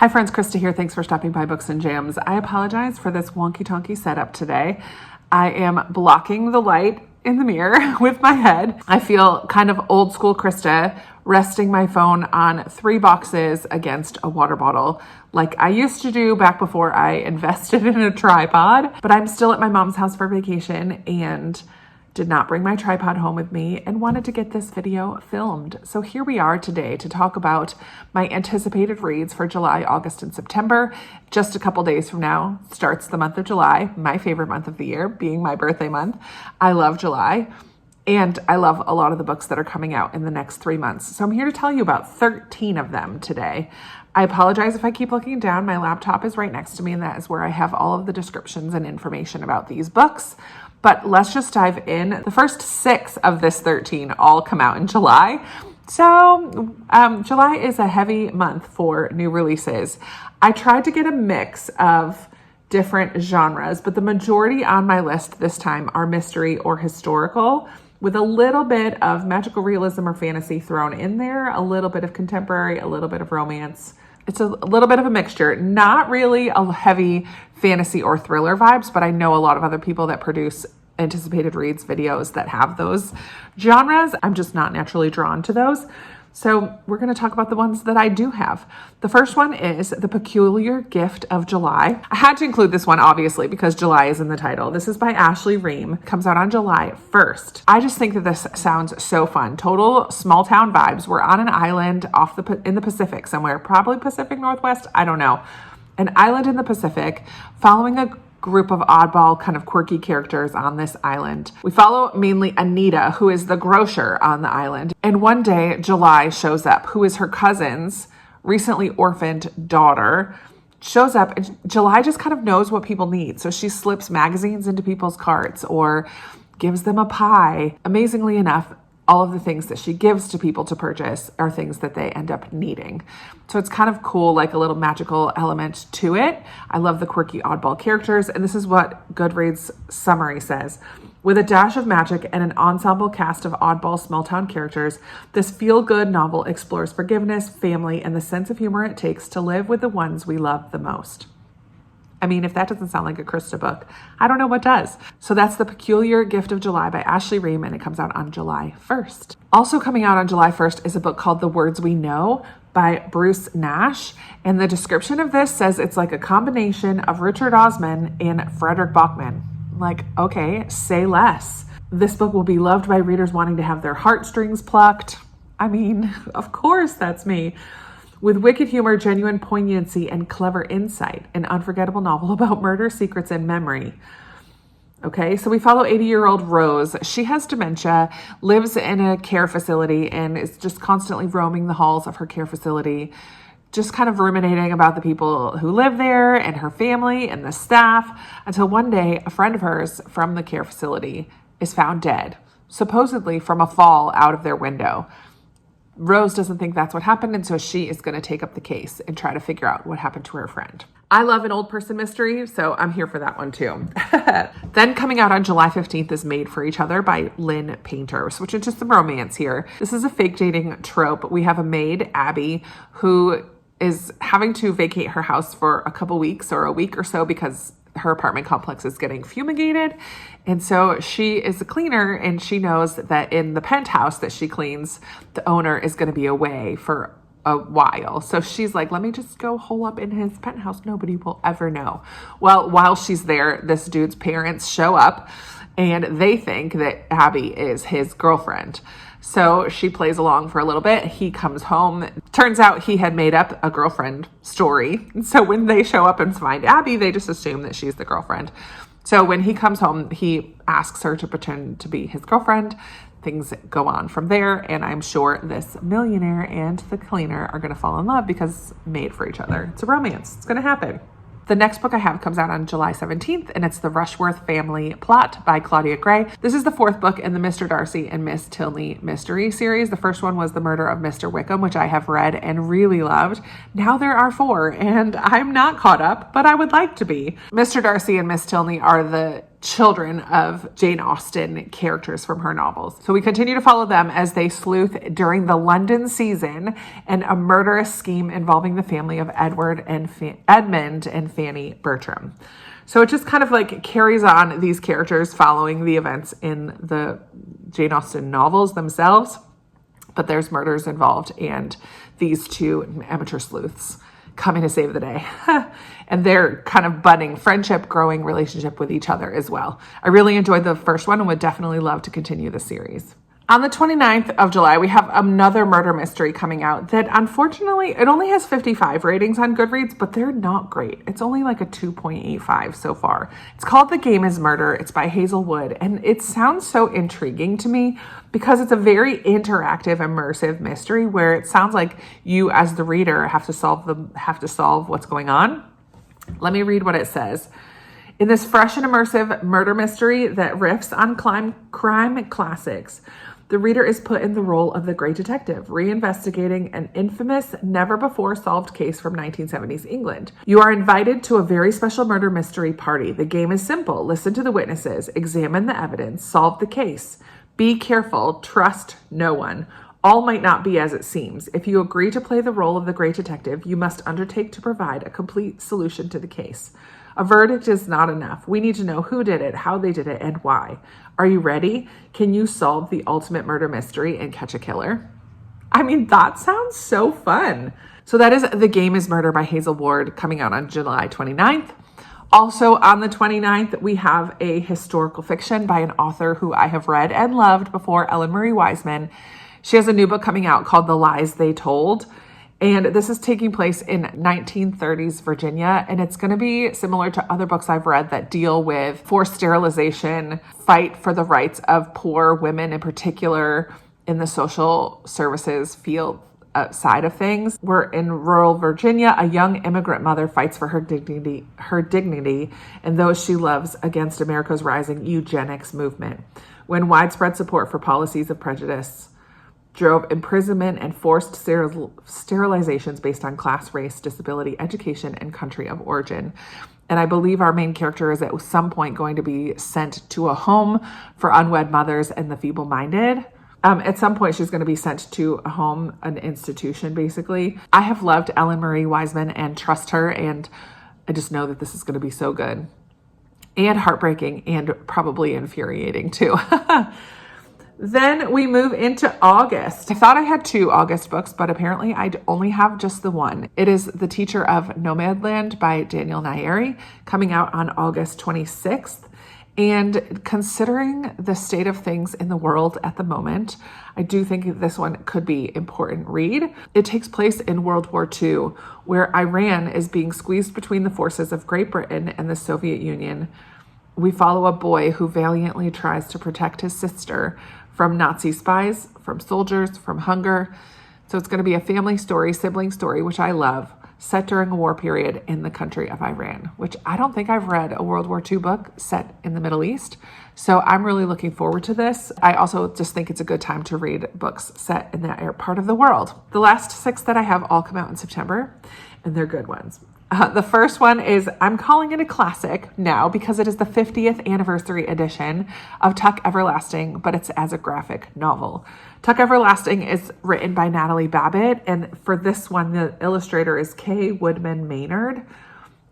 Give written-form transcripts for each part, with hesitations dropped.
Hi friends, Krista here. Thanks for stopping by Books and Jams. I apologize for this wonky-tonky setup today. I am blocking the light in the mirror with my head. I feel kind of old school Krista, resting my phone on 3 boxes against a water bottle like I used to do back before I invested in a tripod. But I'm still at my mom's house for vacation and did not bring my tripod home with me and wanted to get this video filmed. So here we are today to talk about my anticipated reads for July, August, and September. Just a couple days from now starts the month of July, my favorite month of the year, being my birthday month. I love July, and I love a lot of the books that are coming out in the next 3 months. So I'm here to tell you about 13 of them today. I apologize if I keep looking down. My laptop is right next to me, and that is where I have all of the descriptions and information about these books. But let's just dive in. The first 6 of this 13 all come out in July. So July is a heavy month for new releases. I tried to get a mix of different genres, but the majority on my list this time are mystery or historical, with a little bit of magical realism or fantasy thrown in there, a little bit of contemporary, a little bit of romance. It's a little bit of a mixture, not really a heavy fantasy or thriller vibes, but I know a lot of other people that produce anticipated reads videos that have those genres. I'm just not naturally drawn to those. So we're going to talk about the ones that I do have. The first one is The Peculiar Gift of July. I had to include this one, obviously, because July is in the title. This is by Ashley Ream. It comes out on July 1st. I just think that this sounds so fun. Total small town vibes. We're on an island in the Pacific somewhere, probably Pacific Northwest. I don't know. An island in the Pacific, following a group of oddball, kind of quirky characters on this island. We follow mainly Anita, who is the grocer on the island. And one day, July shows up, who is her cousin's recently orphaned daughter, shows up, and July just kind of knows what people need. So she slips magazines into people's carts or gives them a pie. Amazingly enough, all of the things that she gives to people to purchase are things that they end up needing. So it's kind of cool, like a little magical element to it. I love the quirky oddball characters. And this is what Goodreads summary says. With a dash of magic and an ensemble cast of oddball small town characters, this feel-good novel explores forgiveness, family, and the sense of humor it takes to live with the ones we love the most. I mean, if that doesn't sound like a Krista book, I don't know what does. So that's The Peculiar Gift of July by Ashley Ream, and it comes out on July 1st. Also coming out on July 1st is a book called The Words We Know by Bruce Nash. And the description of this says it's like a combination of Richard Osman and Frederick Bachman. Like, okay, say less. This book will be loved by readers wanting to have their heartstrings plucked. I mean, of course, that's me. With wicked humor, genuine poignancy, and clever insight, an unforgettable novel about murder, secrets, and memory. Okay, so we follow 80-year-old Rose. She has dementia, lives in a care facility, and is just constantly roaming the halls of her care facility, just kind of ruminating about the people who live there and her family and the staff, until one day a friend of hers from the care facility is found dead, supposedly from a fall out of their window. Rose doesn't think that's what happened, and so she is going to take up the case and try to figure out what happened to her friend. I love an old person mystery, so I'm here for that one too. Then coming out on July 15th is Made for Each Other by Lynn Painter. Switch into some romance here. This is a fake dating trope. We have a maid, Abby, who is having to vacate her house for a couple weeks or a week or so because her apartment complex is getting fumigated. And so she is a cleaner, and she knows that in the penthouse that she cleans, the owner is going to be away for a while. So she's like, let me just go hole up in his penthouse. Nobody will ever know. Well, while she's there, this dude's parents show up, and they think that Abby is his girlfriend. So she plays along for a little bit. He comes home. Turns out he had made up a girlfriend story. So when they show up and find Abby, they just assume that she's the girlfriend. So when he comes home, he asks her to pretend to be his girlfriend. Things go on from there. And I'm sure this millionaire and the cleaner are going to fall in love because made for each other. It's a romance. It's going to happen. The next book I have comes out on July 17th, and it's The Rushworth Family Plot by Claudia Gray. This is the 4th book in the Mr. Darcy and Miss Tilney mystery series. The first one was The Murder of Mr. Wickham, which I have read and really loved. Now there are 4, and I'm not caught up, but I would like to be. Mr. Darcy and Miss Tilney are the children of Jane Austen characters from her novels. So we continue to follow them as they sleuth during the London season and a murderous scheme involving the family of Edmund and Fanny Bertram. So it just kind of like carries on these characters following the events in the Jane Austen novels themselves, but there's murders involved and these two amateur sleuths coming to save the day. And their kind of budding friendship, growing relationship with each other as well. I really enjoyed the first one and would definitely love to continue the series. On the 29th of July, we have another murder mystery coming out that unfortunately, it only has 55 ratings on Goodreads, but they're not great. It's only like a 2.85 so far. It's called The Game is Murder. It's by Hazel Wood, and it sounds so intriguing to me because it's a very interactive, immersive mystery where it sounds like you as the reader have to solve what's going on. Let me read what it says. In this fresh and immersive murder mystery that riffs on crime classics, the reader is put in the role of the great detective, reinvestigating an infamous, never-before-solved case from 1970s England. You are invited to a very special murder mystery party. The game is simple. Listen to the witnesses, examine the evidence, solve the case. Be careful, trust no one. All might not be as it seems. If you agree to play the role of the great detective, you must undertake to provide a complete solution to the case. A verdict is not enough. We need to know who did it, how they did it, and why. Are you ready? Can you solve the ultimate murder mystery and catch a killer? I mean, that sounds so fun. So that is The Game is Murder by Hazel Wood, coming out on July 29th. Also on the 29th, we have a historical fiction by an author who I have read and loved before, Ellen Marie Wiseman. She has a new book coming out called The Lies They Told. And this is taking place in 1930s Virginia, and it's going to be similar to other books I've read that deal with forced sterilization, fight for the rights of poor women in particular in the social services field side of things. We're in rural Virginia. A young immigrant mother fights for her dignity and those she loves against America's rising eugenics movement. When widespread support for policies of prejudice drove imprisonment and forced sterilizations based on class, race, disability, education, and country of origin. And I believe our main character is at some point going to be sent to a home for unwed mothers and the feeble-minded. At some point, she's going to be sent to a home, an institution, basically. I have loved Ellen Marie Wiseman and trust her, and I just know that this is going to be so good and heartbreaking and probably infuriating too. Then we move into August. I thought I had 2 August books, but apparently I only have just the one. It is The Teacher of Nomad by Daniel Nayeri, coming out on August 26th. And considering the state of things in the world at the moment, I do think this one could be an important read. It takes place in World War II, where Iran is being squeezed between the forces of Great Britain and the Soviet Union. We follow a boy who valiantly tries to protect his sister from Nazi spies, from soldiers, from hunger. So it's going to be a family story, sibling story, which I love, set during a war period in the country of Iran, which I don't think I've read a World War II book set in the Middle East. So I'm really looking forward to this. I also just think it's a good time to read books set in that part of the world. The last 6 that I have all come out in September, and they're good ones. The first one is, I'm calling it a classic now because it is the 50th anniversary edition of Tuck Everlasting, but it's as a graphic novel. Tuck Everlasting is written by Natalie Babbitt, and for this one, the illustrator is Kay Woodman Maynard.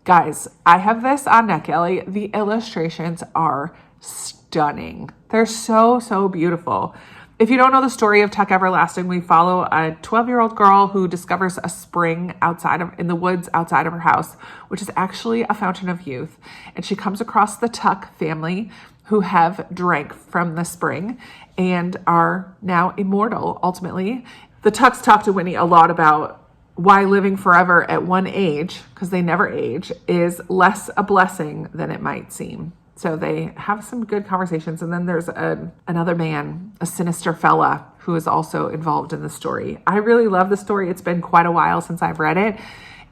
Guys, I have this on NetGalley. The illustrations are stunning. They're so, so beautiful. If you don't know the story of Tuck Everlasting, we follow a 12-year-old girl who discovers a spring in the woods outside of her house, which is actually a fountain of youth. And she comes across the Tuck family who have drank from the spring and are now immortal, ultimately. The Tucks talk to Winnie a lot about why living forever at one age, because they never age, is less a blessing than it might seem. So they have some good conversations. And then there's another man, a sinister fella, who is also involved in the story. I really love the story. It's been quite a while since I've read it,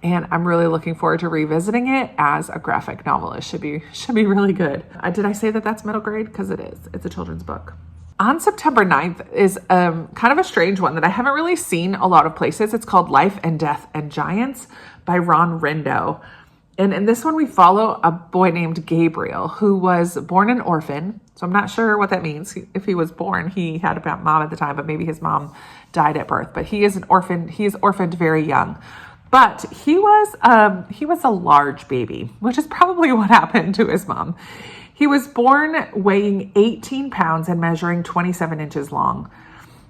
and I'm really looking forward to revisiting it as a graphic novel. It should be really good. Did I say that that's middle grade? Because it is. It's a children's book. On September 9th is kind of a strange one that I haven't really seen a lot of places. It's called Life and Death and Giants by Ron Rindo. And in this one, we follow a boy named Gabriel, who was born an orphan. So I'm not sure what that means. If he was born, he had a mom at the time, but maybe his mom died at birth. But he is an orphan. He is orphaned very young. But he was a large baby, which is probably what happened to his mom. He was born weighing 18 pounds and measuring 27 inches long.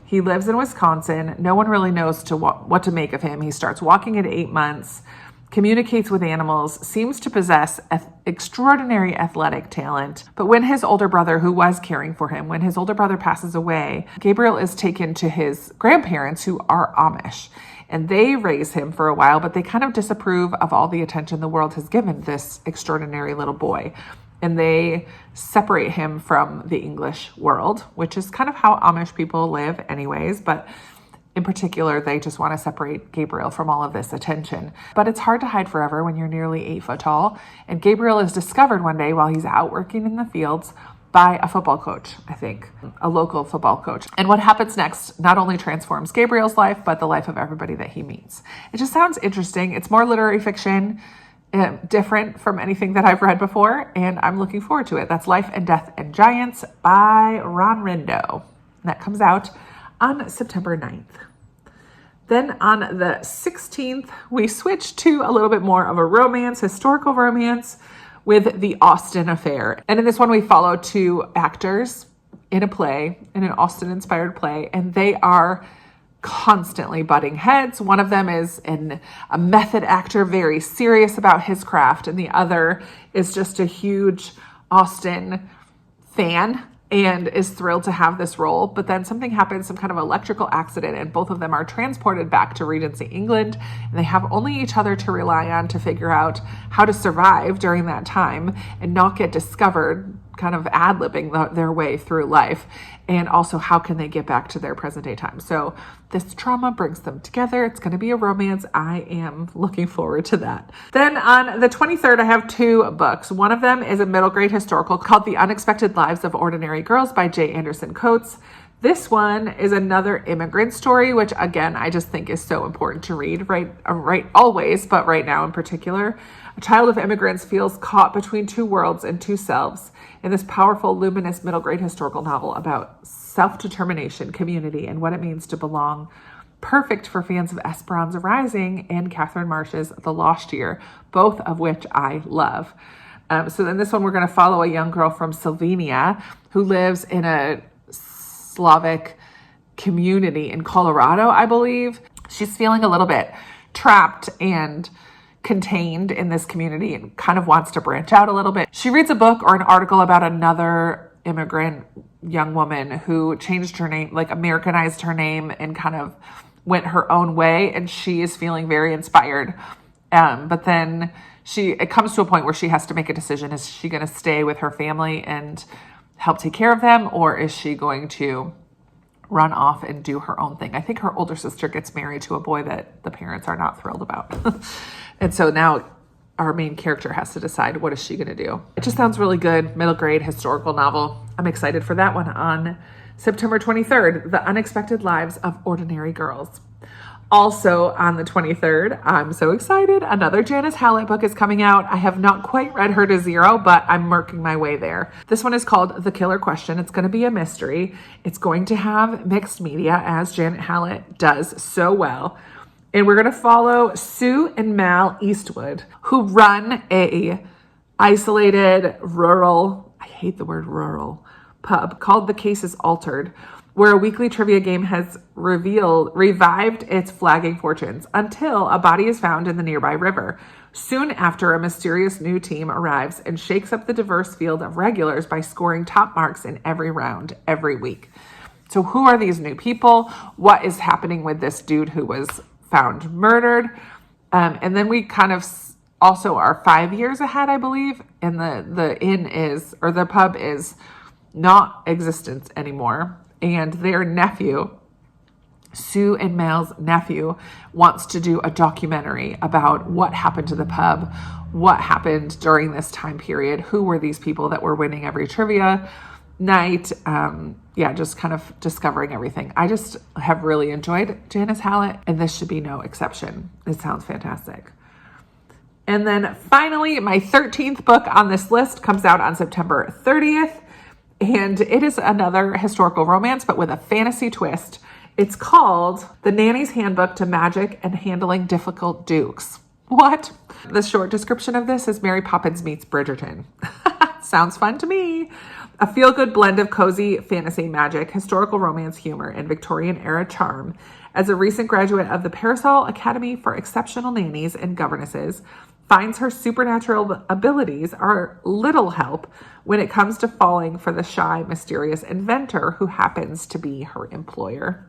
He lives in Wisconsin. No one really knows what to make of him. He starts walking at 8 months, communicates with animals, seems to possess extraordinary athletic talent. But when his older brother, who was caring for him, when his older brother passes away, Gabriel is taken to his grandparents, who are Amish. And they raise him for a while, but they kind of disapprove of all the attention the world has given this extraordinary little boy. And they separate him from the English world, which is kind of how Amish people live anyways. But in particular, they just want to separate Gabriel from all of this attention. But it's hard to hide forever when you're nearly 8 foot tall. And Gabriel is discovered one day while he's out working in the fields by a football coach, I think, a local football coach. And what happens next not only transforms Gabriel's life, but the life of everybody that he meets. It just sounds interesting. It's more literary fiction, different from anything that I've read before, and I'm looking forward to it. That's Life and Death and Giants by Ron Rindo. And that comes out on September 9th. Then on the 16th, we switch to a little bit more of a romance, historical romance, with The Austen Affair. And in this one, we follow 2 actors in a play, in an Austen-inspired play, and they are constantly butting heads. One of them is a method actor, very serious about his craft, and the other is just a huge Austen fan and is thrilled to have this role. But then something happens, some kind of electrical accident, and both of them are transported back to Regency England, and they have only each other to rely on to figure out how to survive during that time and not get discovered, kind of ad-libbing their way through life. And also, how can they get back to their present day time? So this trauma brings them together. It's going to be a romance. I am looking forward to that. Then on the 23rd, I have 2 books. One of them is a middle grade historical called The Unexpected Lives of Ordinary Girls by J. Anderson Coates. This one is another immigrant story, which again, I just think is so important to read, right always, but right now in particular. A child of immigrants feels caught between 2 worlds and 2 selves in this powerful, luminous middle grade historical novel about self-determination, community, and what it means to belong. Perfect for fans of Esperanza Rising and Catherine Marsh's The Lost Year, both of which I love. So in this one, we're going to follow a young girl from Slovenia who lives in a Slavic community in Colorado, I believe. She's feeling a little bit trapped and contained in this community and kind of wants to branch out a little bit. She reads a book or an article about another immigrant young woman who changed her name, like Americanized her name, and kind of went her own way, and she is feeling very inspired. But then it comes to a point where she has to make a decision. Is she going to stay with her family and help take care of them, or is she going to run off and do her own thing? I think her older sister gets married to a boy that the parents are not thrilled about. And so now our main character has to decide, what is she going to do? It just sounds really good. Middle grade historical novel. I'm excited for that one on September 23rd, The Unexpected Lives of Ordinary Girls. Also on the 23rd, I'm so excited. Another Janice Hallett book is coming out. I have not quite read her to zero, but I'm working my way there. This one is called The Killer Question. It's going to be a mystery. It's going to have mixed media, as Janet Hallett does so well. And we're going to follow Sue and Mal Eastwood, who run a isolated rural, I hate the word rural, pub called The Case is Altered, where a weekly trivia game has revived its flagging fortunes until a body is found in the nearby river. Soon after, a mysterious new team arrives and shakes up the diverse field of regulars by scoring top marks in every round, every week. So who are these new people? What is happening with this dude who was found murdered? And then we kind of also are 5 years ahead, I believe, and the inn is, or the pub is not existent anymore. And their nephew, Sue and Mal's nephew, wants to do a documentary about what happened to the pub, what happened during this time period, who were these people that were winning every trivia night. Just kind of discovering everything. I just have really enjoyed Janice Hallett, and this should be no exception. It sounds fantastic. And then finally, my 13th book on this list comes out on September 30th. And it is another historical romance, but with a fantasy twist. It's called The Nannys Handbook to Magic and Handling Difficult Dukes. What? The short description of this is Mary Poppins meets Bridgerton. Sounds fun to me. A feel-good blend of cozy fantasy magic, historical romance humor, and Victorian-era charm. As a recent graduate of the Parasol Academy for Exceptional Nannies and Governesses, finds her supernatural abilities are little help when it comes to falling for the shy, mysterious inventor who happens to be her employer.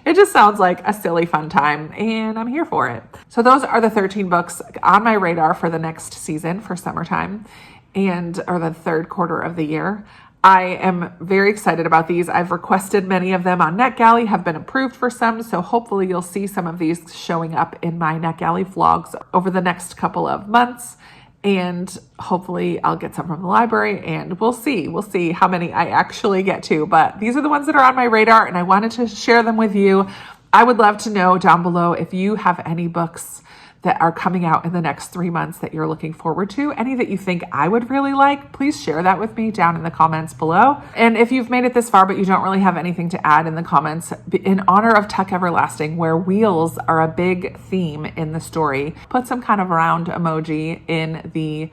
It just sounds like a silly fun time, and I'm here for it. So those are the 13 books on my radar for the next season for summertime or the third quarter of the year. I am very excited about these. I've requested many of them on NetGalley, have been approved for some, so hopefully you'll see some of these showing up in my NetGalley vlogs over the next couple of months, and hopefully I'll get some from the library, and we'll see how many I actually get to, but these are the ones that are on my radar, and I wanted to share them with you. I would love to know down below if you have any books that are coming out in the next 3 months that you're looking forward to, any that you think I would really like. Please share that with me down in the comments below. And if you've made it this far, but you don't really have anything to add in the comments, in honor of Tuck Everlasting, where wheels are a big theme in the story, put some kind of round emoji in the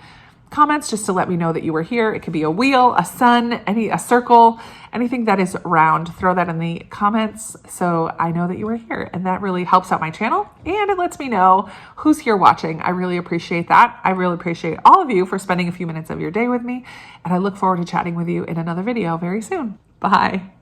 comments just to let me know that you were here. It could be a wheel, a sun, a circle, anything that is round. Throw that in the comments so I know that you were here, and that really helps out my channel and it lets me know who's here watching. I really appreciate that. I really appreciate all of you for spending a few minutes of your day with me, and I look forward to chatting with you in another video very soon. Bye.